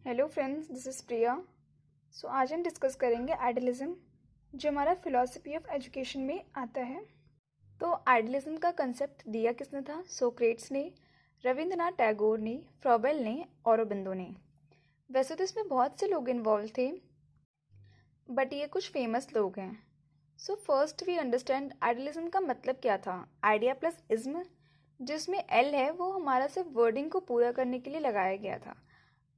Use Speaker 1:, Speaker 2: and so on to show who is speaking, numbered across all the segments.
Speaker 1: Hello friends, this is प्रिया। सो आज हम discuss करेंगे आइडियलिज्म, जो हमारा फिलॉसफी ऑफ एजुकेशन में आता है। तो आइडियलिज्म का कंसेप्ट दिया किसने था? सोक्रेट्स ने, रविंद्रनाथ टैगोर ने, फ्रॉबेल ने, औरोबिंदो ने। वैसे तो इसमें बहुत से लोग इन्वॉल्व थे, बट ये कुछ फेमस लोग हैं। So first we understand idealism का मतलब क्या था। आइडिया प्लस इज्म, जिसमें एल है वो हमारा सिर्फ वर्डिंग को पूरा करने के लिए लगाया गया था।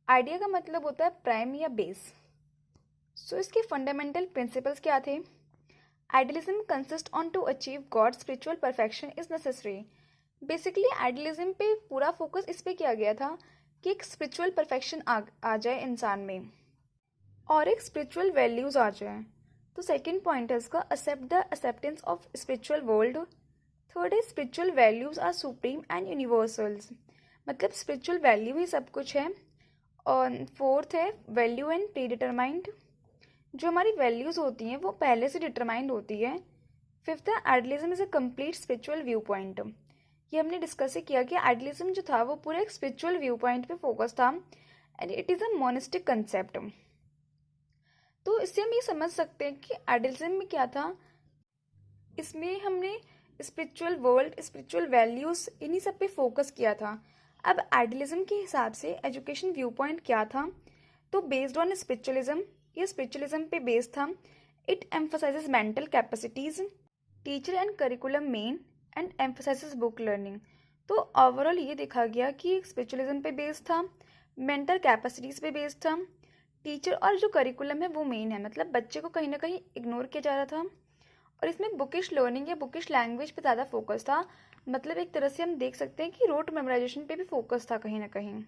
Speaker 1: आइडिया का मतलब होता है प्राइम या बेस। सो इसके फंडामेंटल प्रिंसिपल्स क्या थे? Idealism consist on to achieve God spiritual perfection is necessary. Basically idealism पे पूरा फोकस इस पे किया गया था कि एक स्पिरिचुअल परफेक्शन आ जाए इंसान में और एक स्पिरिचुअल वैल्यूज आ जाए। तो सेकंड पॉइंट है इसका accept the acceptance of spiritual world. Third है spiritual values are supreme and universals, मतलब स्पिरिचुअल वैल्यू ही सब कुछ है। और फोर्थ है वैल्यू एंड प्री डिटरमाइंड, जो हमारी वैल्यूज़ होती हैं वो पहले से डिटरमाइंड होती है। फिफ्थ है idealism is a complete spiritual view point. ये हमने डिस्कस किया कि आइडियलिज्म जो था वो पूरे एक स्पिरिचुअल व्यू पॉइंट पे फोकस था and it is a monistic concept. तो इससे हम ये समझ सकते हैं कि आइडियलिज्म में क्या था। इसमें हमने स्पिरिचुअल वर्ल्ड, स्पिरिचुअल वैल्यूज़, इन्हीं सब पे फोकस किया था। अब आइडियलिज्म के हिसाब से एजुकेशन व्यू पॉइंट क्या था? तो बेस्ड ऑन स्पिरिचुअलिज्म, ये स्पिरिचुअलिज्म पे बेस्ड था। It emphasises mental capacities, teacher and curriculum main, and emphasises book learning. तो ओवरऑल ये देखा गया कि स्पिरिचुअलिज्म पे बेस्ड था, मेंटल कैपेसिटीज पे बेस्ड था, टीचर और जो करिकुलम है वो मेन है, मतलब बच्चे को कहीं ना कहीं इग्नोर किया जा रहा था। और इसमें बुकिश लर्निंग या बुकिश लैंग्वेज पे ज़्यादा फोकस था। मतलब एक तरह से हम देख सकते हैं कि रोट मेमोराइजेशन पे भी फोकस था कहीं ना कहीं।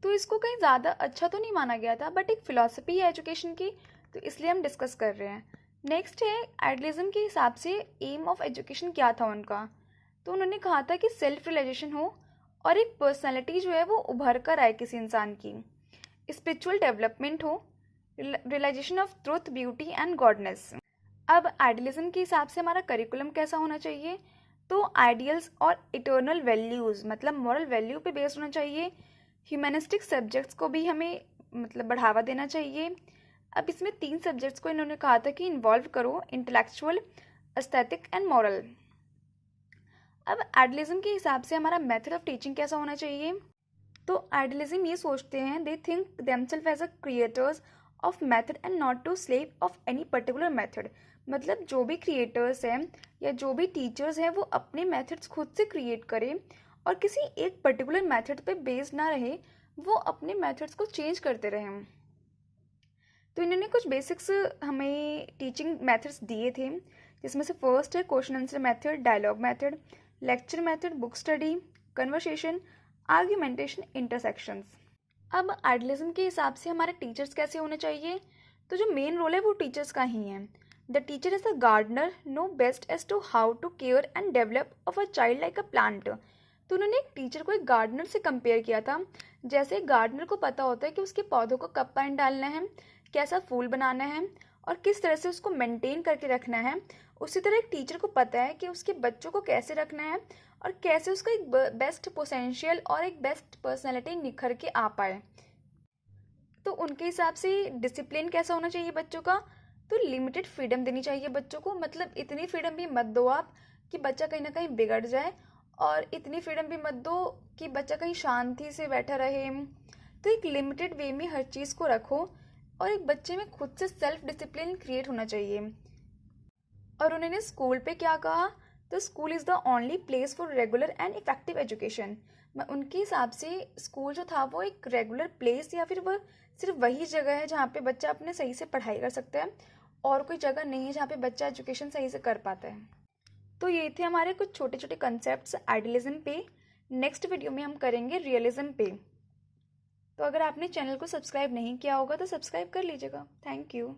Speaker 1: तो इसको कहीं ज़्यादा अच्छा तो नहीं माना गया था, बट एक फिलॉसफी है एजुकेशन की, तो इसलिए हम डिस्कस कर रहे हैं। नेक्स्ट है आइडियलिज्म के हिसाब से एम ऑफ एजुकेशन क्या था उनका। तो उन्होंने कहा था कि सेल्फ रियलाइजेशन हो और एक पर्सनैलिटी जो है वो उभर कर आए किसी इंसान की, स्पिरिचुअल डेवलपमेंट हो, realisation of truth, beauty and goodness. अब आइडियलिज्म के हिसाब से हमारा करिकुलम कैसा होना चाहिए? तो आइडियल्स और इटर्नल वैल्यूज़, मतलब मॉरल वैल्यू पे बेस्ड होना चाहिए। ह्यूमैनिस्टिक सब्जेक्ट्स को भी हमें मतलब बढ़ावा देना चाहिए। अब इसमें 3 सब्जेक्ट्स को इन्होंने कहा था कि इन्वॉल्व करो, इंटेलेक्चुअल, एस्थेटिक एंड मॉरल। अब आइडियलिज्म के हिसाब से हमारा मेथड ऑफ टीचिंग कैसा होना चाहिए? तो आइडियलिज्म ये सोचते हैं, they think themselves as a creators of method and not to slave of any particular method. मतलब जो भी क्रिएटर्स हैं या जो भी टीचर्स हैं वो अपने मेथड्स खुद से क्रिएट करें और किसी एक पर्टिकुलर मेथड पे बेस्ड ना रहे, वो अपने मेथड्स को चेंज करते रहें। तो इन्होंने कुछ बेसिक्स हमें टीचिंग मेथड्स दिए थे, जिसमें से फर्स्ट है question answer method, dialogue method, lecture method, book study, conversation, argumentation, intersections. अब आइडियलिज्म के हिसाब से हमारे टीचर्स कैसे होने चाहिए? तो जो मेन रोल है वो टीचर्स का ही है। The teacher is a gardener, know best as to how to care and develop of a child like a plant. तो उन्होंने एक टीचर को एक गार्डनर से कंपेयर किया था। जैसे गार्डनर को पता होता है कि उसके पौधों को कब पानी डालना है, कैसा फूल बनाना है और किस तरह से उसको मेंटेन करके रखना है, उसी तरह एक टीचर को पता है कि उसके बच्चों को कैसे रखना है और कैसे उसका एक बेस्ट पोटेंशियल और एक बेस्ट पर्सनैलिटी निखर के आ पाए। तो उनके हिसाब से डिसिप्लिन कैसा होना चाहिए बच्चों का? तो लिमिटेड फ्रीडम देनी चाहिए बच्चों को, मतलब इतनी फ्रीडम भी मत दो आप कि बच्चा कहीं ना कहीं बिगड़ जाए, और इतनी फ्रीडम भी मत दो कि बच्चा कहीं शांति से बैठा रहे। तो एक लिमिटेड वे में हर चीज़ को रखो और एक बच्चे में खुद से सेल्फ डिसिप्लिन क्रिएट होना चाहिए। और उन्होंने स्कूल पे क्या कहा? तो school is the only place for regular and effective education. उनके हिसाब से स्कूल जो था वो एक रेगुलर प्लेस या फिर वह सिर्फ वही जगह है जहाँ पे बच्चा अपने सही से पढ़ाई कर सकता है, और कोई जगह नहीं है जहाँ पे बच्चा एजुकेशन सही से कर पाता है। तो ये थे हमारे कुछ छोटे छोटे कंसेप्ट्स आइडियलिज्म पे। नेक्स्ट वीडियो में हम करेंगे रियलिज्म पे। तो अगर आपने चैनल को सब्सक्राइब नहीं किया होगा तो सब्सक्राइब कर लीजिएगा। Thank you.